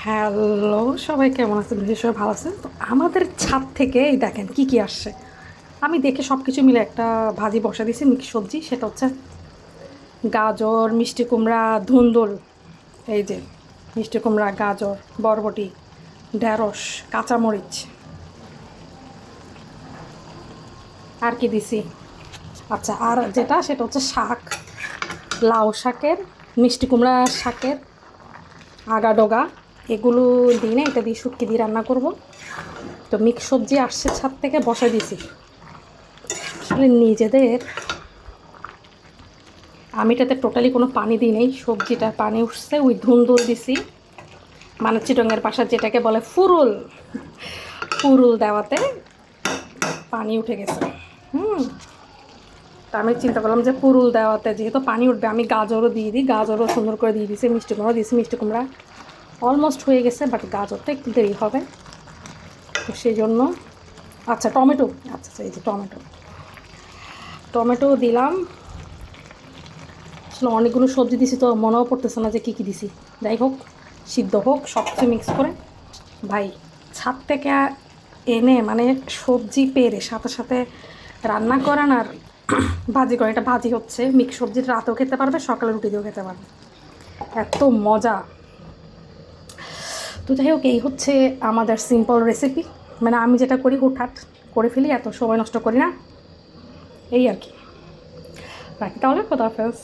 Hello, সবাই কেমন আছেন? সবাই ভালো আছেন তো? আমাদের ছাদ থেকে এই দেখেন কি কি আসছে। আমি দেখে সব কিছু মিলে একটা ভাজি বসা দিয়েছি, মিক্স সবজি। সেটা হচ্ছে গাজর, মিষ্টি কুমড়া, ধুন্দুল। এই যে মিষ্টি কুমড়া, গাজর, বরবটি, ঢেঁড়স, কাঁচামরিচ। আর কি দিছি? আচ্ছা, আর যেটা সেটা হচ্ছে শাক, লাউ শাকের, মিষ্টি কুমড়া শাকের আগা এগুলো দিই না, এটা দিয়ে শুটকি দিয়ে রান্না করব। তো মিক্স সবজি আসছে ছাদ থেকে, বসাই দিছি। আসলে নিজেদের, আমি এটাতে টোটালি কোনো পানি দিই নেই, সবজিটা পানি উঠছে। ওই ধুন্দুল দিছি, মানে চিটংয়ের পাশা যেটাকে বলে ফুরুল, ফুরুল দেওয়াতে পানি উঠে গেছে। তা আমি চিন্তা করলাম যে ফুরুল দেওয়াতে যেহেতু পানি উঠবে, আমি গাজরও দিয়ে দিই। গাজরও সুন্দর করে দিয়ে দিছি, মিষ্টি কুমড়া দিয়েছি। মিষ্টি কুমড়া অলমোস্ট হয়ে গেছে, বাট গাজরটা একটু দেরি হবে, তো সেই জন্য। আচ্ছা, টমেটো। আচ্ছা, এই যে টমেটো, টমেটো দিলাম। আসলে অনেকগুলো সবজি দিছি তো মনেও পড়তেছে না যে কী কী দিছি। যাই হোক, সিদ্ধ হোক, সব কিছু মিক্স করে। ভাই, ছাদ থেকে এনে মানে সবজি পেরে সাথে সাথে রান্না করেন আর ভাজি করেন। এটা ভাজি হচ্ছে মিক্স সবজির, রাতেও খেতে পারবে, সকালে রুটি দিয়েও খেতে পারবে, এত মজা। তো যাই হোক, এই হচ্ছে আমাদের সিম্পল রেসিপি। মানে আমি যেটা করি হুটহাট করে ফেলি, এত সময় নষ্ট করি না, এই আর কি। রাখি তাহলে, খোদা হাফেজ।